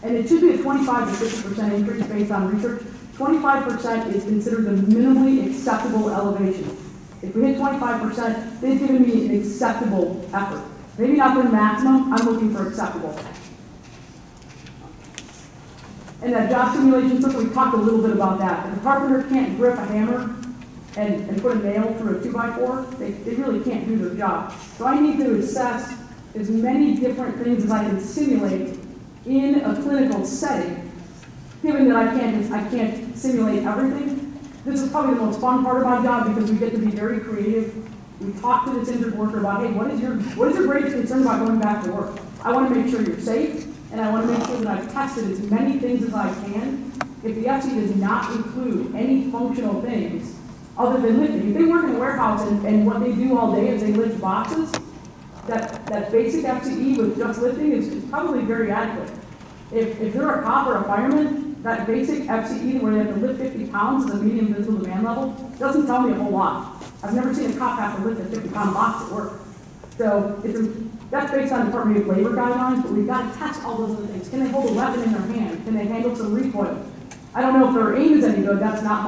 And it should be a 25 to 50% increase based on research. 25% is considered the minimally acceptable elevation. If we hit 25%, they've given me an acceptable effort. Maybe not their maximum, I'm looking for acceptable. And that job simulation circle, we talked a little bit about that. If a carpenter can't grip a hammer and put a nail through a 2x4, they really can't do their job. So I need to assess as many different things as I can simulate in a clinical setting, given that I can't simulate everything. This is probably the most fun part of my job because we get to be very creative. We talk to this injured worker about, hey, what is your greatest concern about going back to work? I want to make sure you're safe, and I want to make sure that I've tested as many things as I can. If the FCE does not include any functional things other than lifting, if they work in a warehouse and what they do all day is they lift boxes, that basic FCE with just lifting is probably very adequate. If they're a cop or a fireman, that basic FCE where they have to lift 50 pounds as a medium visible demand level doesn't tell me a whole lot. I've never seen a cop have to lift a 50-pound box at work. So that's based on Department of Labor guidelines, but we've got to test all those other things. Can they hold a weapon in their hand? Can they handle some recoil? I don't know if their aim is any good. That's not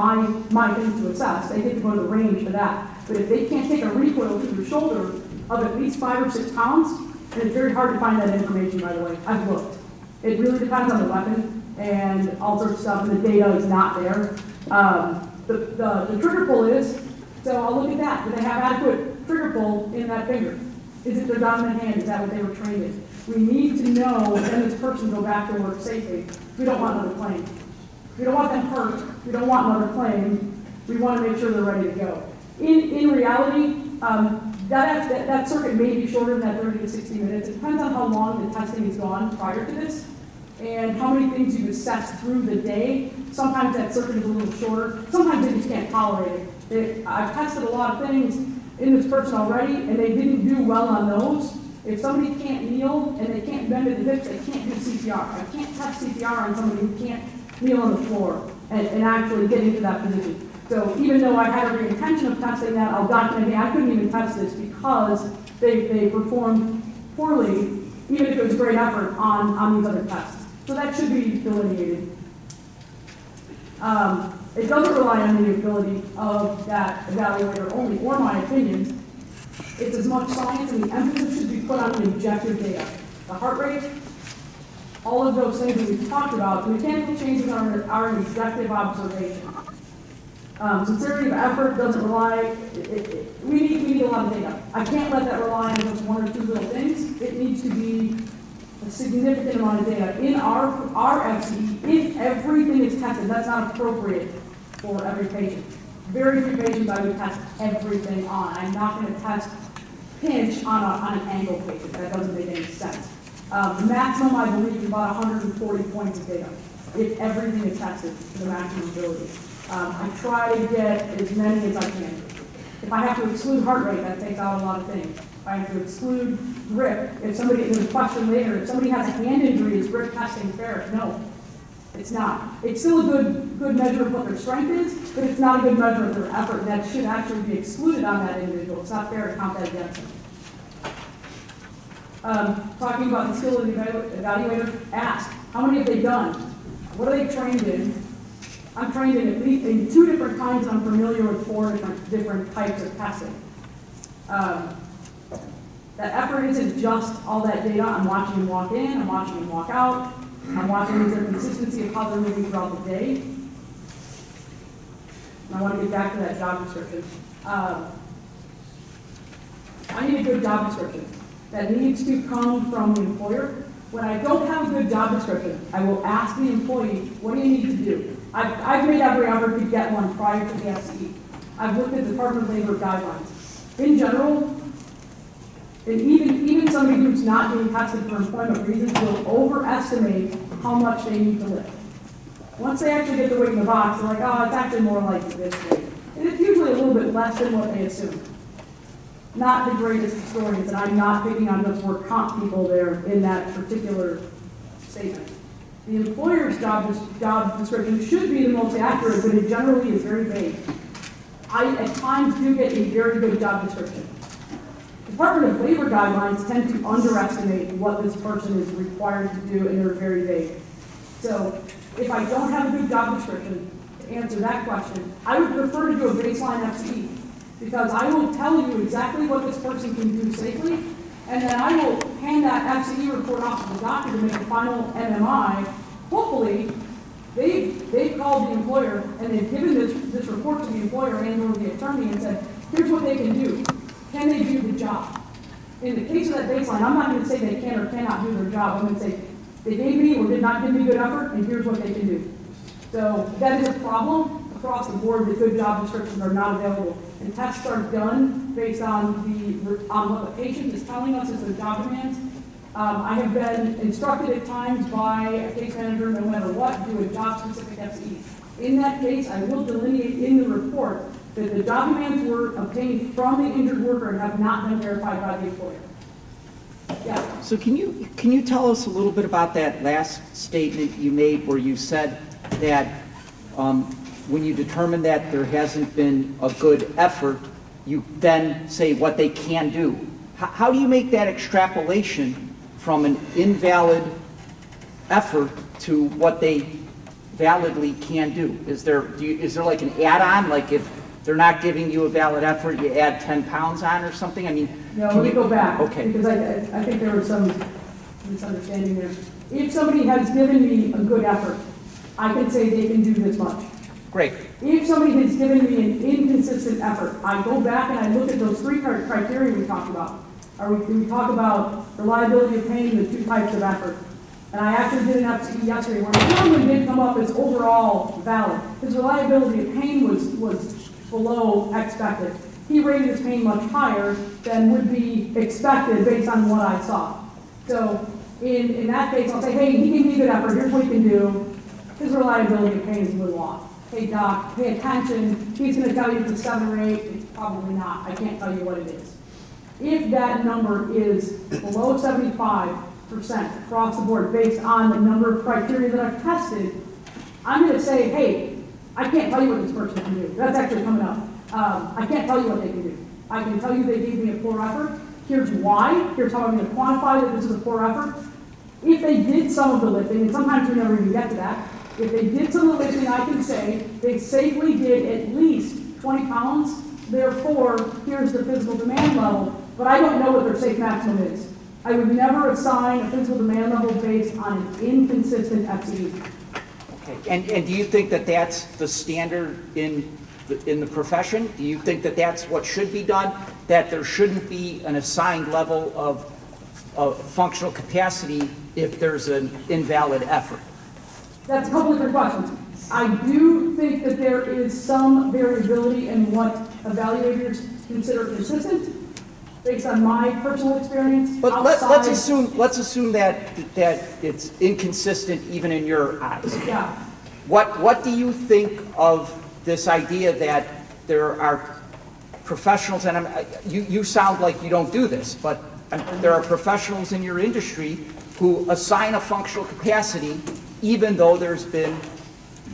my thing to assess. They get to go to the range for that. But if they can't take a recoil to their shoulder of at least 5 or 6 pounds, and it's very hard to find that information, by the way. I've looked. It really depends on the weapon and all sorts of stuff, and the data is not there. The trigger pull is, so I'll look at that. Do they have adequate trigger pull in that finger? Is it their dominant hand? Is that what they were trained in? We need to know when this person go back to work safely. We don't want another claim. We don't want them hurt. We don't want another claim. We want to make sure they're ready to go. In reality, that circuit may be shorter than that 30 to 60 minutes. It depends on how long the testing has gone prior to this and how many things you assess through the day. Sometimes that circuit is a little shorter. Sometimes they just can't tolerate it. I've tested a lot of things in this person already, and they didn't do well on those. If somebody can't kneel and they can't bend at the hips, they can't do CPR. I can't test CPR on somebody who can't kneel on the floor and actually get into that position. So even though I had every intention of testing that, I'll document, hey, I couldn't even test this because they performed poorly, even if it was a great effort on these other tests. So that should be delineated. It doesn't rely on the ability of that evaluator only, or my opinion. It's as much science, and the emphasis should be put on the objective data. The heart rate, all of those things that we've talked about, the mechanical changes are an objective observation. Sincerity of effort doesn't rely, we need a lot of data. I can't let that rely on just one or two little things. It needs to be a significant amount of data. In our FCE, if everything is tested, that's not appropriate for every patient. Very few patients I would test everything on. I'm not going to test pinch on an angle patient. That doesn't make any sense. The maximum, I believe, is about 140 points of data if everything is tested to the maximum ability. I try to get as many as I can. If I have to exclude heart rate, that takes out a lot of things. If I have to exclude grip, there's a question later, if somebody has a hand injury, is grip testing fair? No, it's not. It's still a good measure of what their strength is, but it's not a good measure of their effort, and that should actually be excluded on that individual. It's not fair to count that against them. Talking about the skill of the evaluator, ask, how many have they done? What are they trained in? I'm trained in at least in 2 different kinds, and I'm familiar with 4 different types of testing. That effort isn't just all that data. I'm watching them walk in, I'm watching them walk out, I'm watching their consistency of how they're moving throughout the day. And I want to get back to that job description. I need a good job description that needs to come from the employer. When I don't have a good job description, I will ask the employee, what do you need to do? I've made every effort to get one prior to the FCE. I've looked at the Department of Labor guidelines. In general, and even somebody who's not being tested for employment reasons will overestimate how much they need to lift. Once they actually get the weight in the box, they're like, oh, it's actually more like this weight. And it's usually a little bit less than what they assume. Not the greatest historians, and I'm not picking on just work comp people there in that particular statement. The employer's job description should be the most accurate, but it generally is very vague. I, at times, do get a very good job description. Department of Labor guidelines tend to underestimate what this person is required to do, and they're very vague. So, if I don't have a good job description to answer that question, I would prefer to do a baseline FCE, because I will tell you exactly what this person can do safely, and then I will hand that FCE report off to the doctor to make a final MMI. Hopefully, they've called the employer and they've given this report to the employer and or the attorney and said, here's what they can do. Can they do the job? In the case of that baseline, I'm not going to say they can or cannot do their job. I'm going to say they gave me or did not give me good effort, and here's what they can do. So that is a problem across the board. The good job descriptions are not available, and tests are done based on what the patient is telling us is their job demands. I have been instructed at times by a case manager, no matter what, do a job-specific FCE. In that case, I will delineate in the report that the job demands were obtained from the injured worker and have not been verified by the employer. Yeah. So can you tell us a little bit about that last statement you made where you said that when you determine that there hasn't been a good effort, you then say what they can do. How do you make that extrapolation from an invalid effort to what they validly can do? Is there like an add-on, like if they're not giving you a valid effort, you add 10 pounds on or something? I mean, no, let me go back. Okay. Because I think there was some misunderstanding there. If somebody has given me a good effort, I can say they can do this much. Great. If somebody has given me an inconsistent effort, I go back and I look at those 3 criteria we talked about. We talk about reliability of pain, the 2 types of effort. And I actually did an FCE yesterday where the one did come up as overall valid. His reliability of pain was below expected. He rated his pain much higher than would be expected based on what I saw. So in that case, I'll say, hey, he gave me a good effort. Here's what he can do. His reliability of pain is a little off. Hey, doc, pay attention. He's going to tell you it's a 7 or 8. It's probably not. I can't tell you what it is. If that number is below 75% across the board based on the number of criteria that I've tested, I'm going to say, hey, I can't tell you what this person can do. That's actually coming up. I can't tell you what they can do. I can tell you they gave me a poor effort. Here's why. Here's how I'm going to quantify that this is a poor effort. If they did some of the lifting, and sometimes we never even get to that, if they did some of the lifting, I can say they safely did at least 20 pounds. Therefore, here's the physical demand level. But I don't know what their safe maximum is. I would never assign a physical demand level based on an inconsistent FCE. Okay. And do you think that that's the standard in the profession? Do you think that that's what should be done? That there shouldn't be an assigned level of functional capacity if there's an invalid effort? That's a couple different questions. I do think that there is some variability in what evaluators consider consistent, based on my personal experience. But let's assume that it's inconsistent even in your eyes. Yeah. What do you think of this idea that there are professionals, and you sound like you don't do this, but there are professionals in your industry who assign a functional capacity even though there's been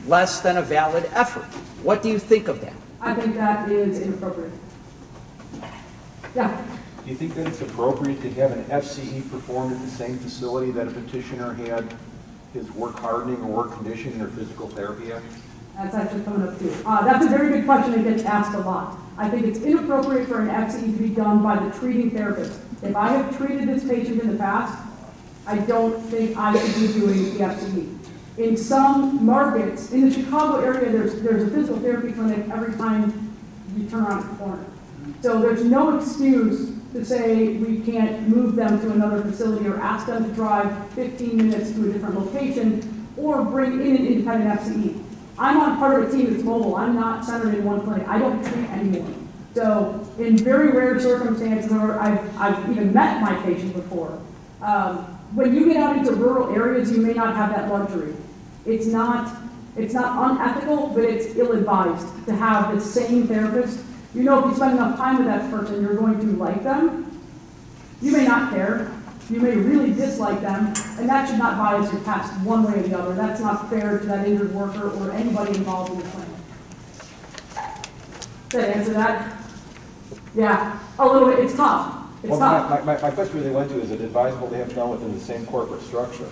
less than a valid effort. What do you think of that? I think that is inappropriate. Yeah. Do you think that it's appropriate to have an FCE performed at the same facility that a petitioner had his work hardening or work conditioning or physical therapy at? That's actually coming up too. That's a very good question that gets asked a lot. I think it's inappropriate for an FCE to be done by the treating therapist. If I have treated this patient in the past, I don't think I should be doing the FCE. In some markets, in the Chicago area, there's a physical therapy clinic every time you turn around the corner. So there's no excuse to say we can't move them to another facility or ask them to drive 15 minutes to a different location or bring in an independent FCE. I'm on part of a team that's mobile. I'm not centered in one clinic. I don't treat anyone. So in very rare circumstances, or I've even met my patient before, when you get out into rural areas, you may not have that luxury. It's not unethical, but it's ill-advised to have the same therapist. You know, if you spend enough time with that person, you're going to like them. You may not care. You may really dislike them, and that should not bias your test one way or the other. That's not fair to that injured worker or anybody involved in the clinic. Did that answer that? Yeah, a little bit. It's tough. It's tough. My question really went to, is it advisable to have it done within the same corporate structure?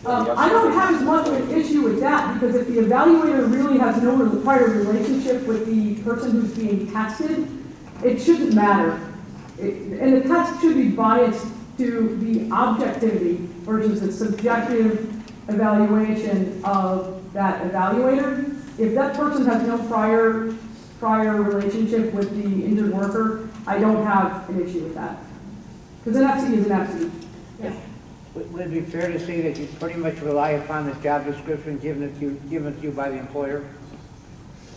I don't have as much of an issue with that, because if the evaluator really has no prior relationship with the person who's being tested, it shouldn't matter. And the test should be biased to the objectivity versus the subjective evaluation of that evaluator. If that person has no prior relationship with the injured worker, I don't have an issue with that. Because an FCE is an FCE. Yeah. Would it be fair to say that you pretty much rely upon this job description given to you by the employer?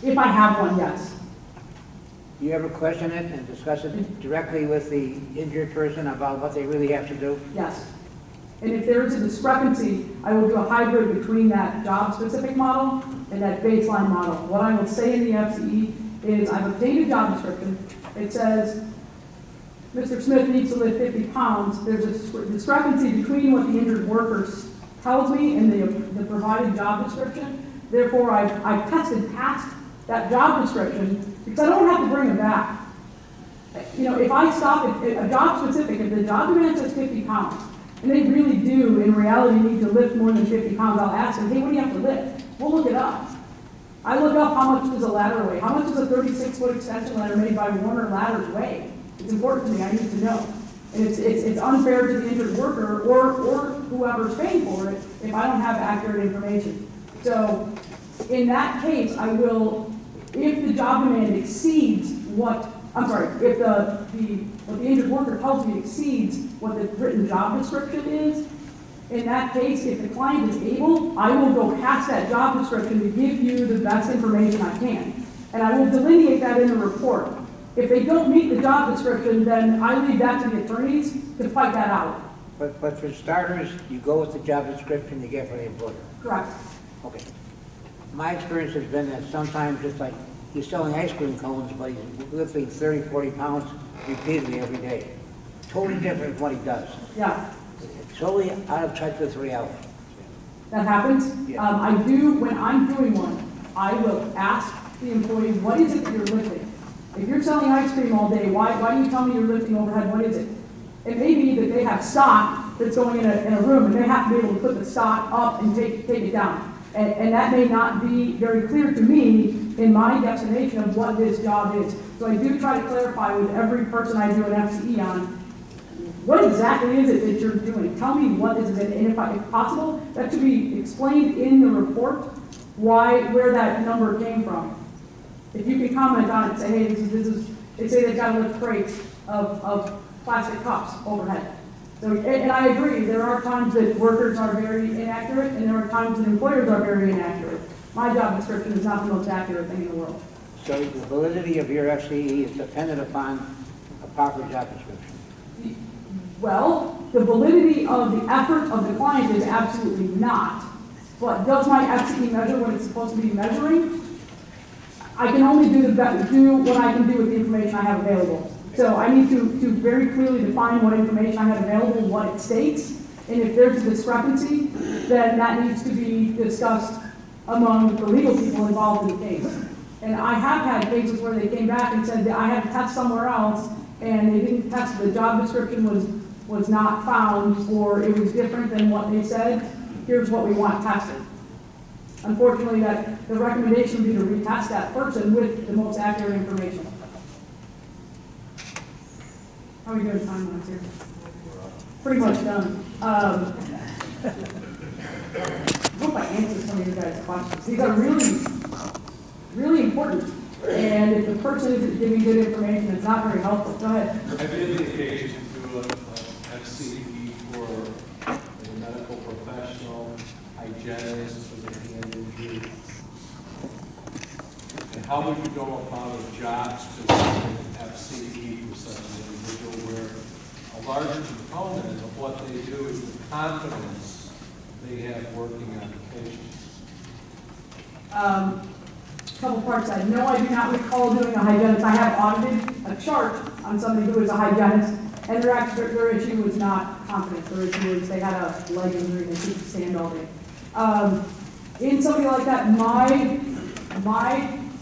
If I have one, yes. Do you ever question it and discuss it directly with the injured person about what they really have to do? Yes. And if there is a discrepancy, I will do a hybrid between that job-specific model and that baseline model. What I will say in the FCE is I've obtained a job description. It says, Mr. Smith needs to lift 50 pounds. There's a discrepancy between what the injured worker tells me and the provided job description. Therefore, I've tested past that job description because I don't have to bring them back. You know, if I stop at a job specific, if the job demand says 50 pounds, and they really do, in reality, need to lift more than 50 pounds, I'll ask them, hey, what do you have to lift? We'll look it up. I look up how much does a ladder weigh? How much does a 36-foot extension ladder made by Warner Ladders weigh? It's important to me. I need to know. And it's unfair to the injured worker or whoever's paying for it if I don't have accurate information. So in that case, I will, if the job demand exceeds what, if what the injured worker tells me exceeds what the written job description is, in that case, if the client is able, I will go past that job description to give you the best information I can. And I will delineate that in the report. If they don't meet the job description, then I leave that to the attorneys to fight that out. But for starters, you go with the job description you get from the employer. Correct. Okay. My experience has been that sometimes it's like he's selling ice cream cones, but he's lifting 30, 40 pounds repeatedly every day. Totally different from what he does. Yeah. It's totally out of touch with reality. That happens. Yeah. I do, when I'm doing one, I will ask the employee, what is it that you're lifting? If you're selling ice cream all day, why do you tell me you're lifting overhead? What is it? It may be that they have stock that's going in a room, and they have to be able to put the stock up and take it down. And that may not be very clear to me in my definition of what this job is. So I do try to clarify with every person I do an FCE on, what exactly is it that you're doing? Tell me what is it, and if possible, that should be explained in the report where that number came from. If you can comment on it, say, hey, this is they say they've got to lift crates of plastic cups overhead. So, and I agree, there are times that workers are very inaccurate, and there are times that employers are very inaccurate. My job description is not the most accurate thing in the world. So the validity of your FCE is dependent upon a proper job description? Well, the validity of the effort of the client is absolutely not. But does my FCE measure what it's supposed to be measuring? I can only do what I can do with the information I have available. So I need to very clearly define what information I have available, what it states, and if there's a discrepancy, then that needs to be discussed among the legal people involved in the case. And I have had cases where they came back and said that I had to test somewhere else, and they didn't test, the job description was not found, or it was different than what they said. Here's what we want tested. Unfortunately, the recommendation would be to retest that person with the most accurate information. How are we doing time-wise here? Pretty much done. I hope I answered some of you guys' questions. These are really, really important. And if the person isn't giving good information, it's not very helpful. Go ahead. I've been the occasion to do a FCE for a medical professional, hygienist with a hand injury. And how would you go about a job specific FCE for such an individual where a larger component of what they do is the confidence they have working on patients? Couple parts. No, I do not recall doing a hygienist. I have audited a chart on somebody who was a hygienist, and their issue was not confidence. Their issue was they had a leg injury and they couldn't stand all day. In somebody like that, my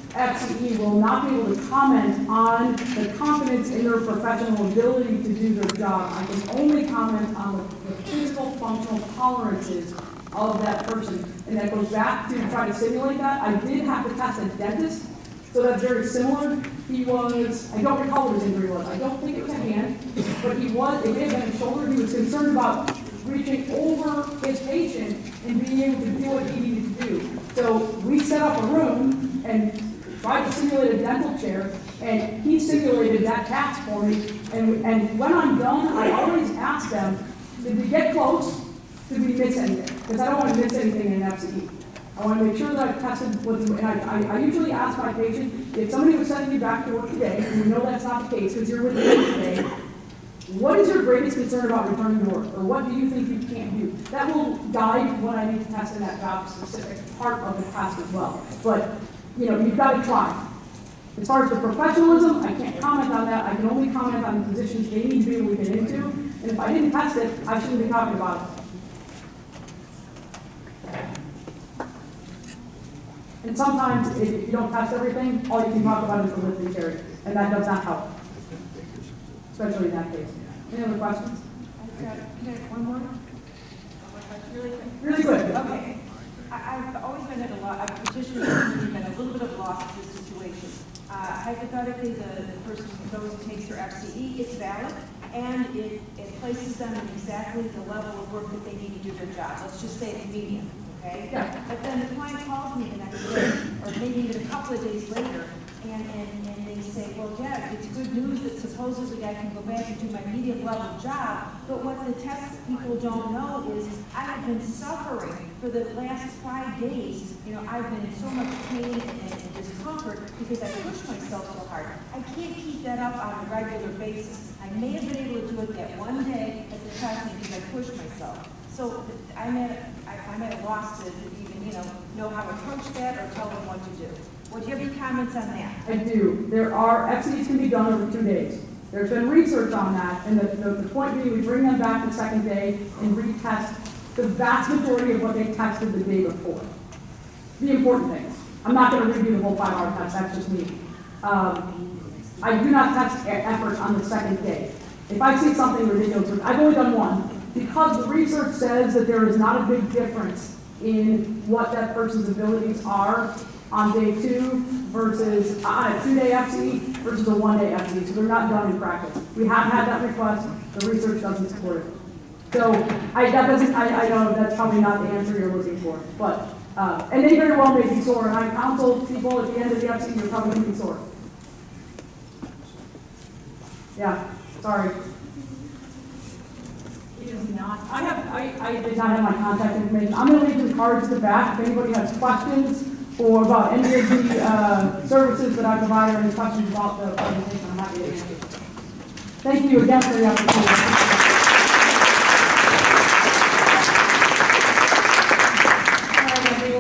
FCE will not be able to comment on the confidence in their professional ability to do their job. I can only comment on the physical functional tolerances of that person. And that goes back to try to simulate that. I did have to test a dentist, so that's very similar. He was, I don't recall what his injury was. I don't think it was a hand, but it may have been a shoulder. He was concerned about reaching over his patient and being able to do what he needed to do. So we set up a room and tried to simulate a dental chair, and he simulated that task for me. And when I'm done, I always ask them, did we get close? Did we miss anything? Because I don't want to miss anything in an FCE. I want to make sure that I've tested what's, and I usually ask my patient, if somebody was sending you back to work today, and we know that's not the case because you're with me today, what is your greatest concern about returning to work? Or what do you think you can't do? That will guide what I need to test in that job specific part of the task as well. But, you've got to try. As far as the professionalism, I can't comment on that. I can only comment on the positions they need to be able to get into. And if I didn't test it, I shouldn't be talking about it. And sometimes, if you don't test everything, all you can talk about is the lifting carry, and that does not help, especially in that case. Any other questions? Can I have one more? Really quick. Really quick. Okay. I've always been at a loss. I've petitioned and been a little bit of loss in this situation. Hypothetically, the person goes and takes their FCE, it's valid, and it places them in exactly the level of work that they need to do their job. Let's just say it's medium. Okay? Yeah. But then the client calls me the next day, or maybe even a couple of days later, and they say, well, yeah, it's good news that supposedly I can go back and do my medium level job, but what the test people don't know is I have been suffering for the last 5 days. I've been in so much pain and discomfort because I pushed myself so hard. I can't keep that up on a regular basis. I may have been able to do it that one day at the testing because I pushed myself. So I'm at a loss to even, know how to approach that or tell them what to do. Well, do you have any comments on that? I do. There are, FCEs can be done over 2 days. There's been research on that, and the point being we bring them back the second day and retest the vast majority of what they tested the day before. The important things. I'm not going to redo the whole 5-hour test, that's just me. I do not test effort on the second day. If I see something ridiculous, I've only done one, because the research says that there is not a big difference in what that person's abilities are on day 2 versus on a 2-day FCE versus a 1-day FCE, so they're not done in practice. We have had that request, the research doesn't support it. So I know that's probably not the answer you're looking for, but, and they very well may be sore, and I counsel people at the end of the FCE, you're probably going to be sore. Yeah, sorry. It is not. I did not have my contact information. I'm going to leave the cards at the back. If anybody has questions or about any of the services that I provide or any questions about the presentation, I'm happy to answer. Thank you again for the opportunity.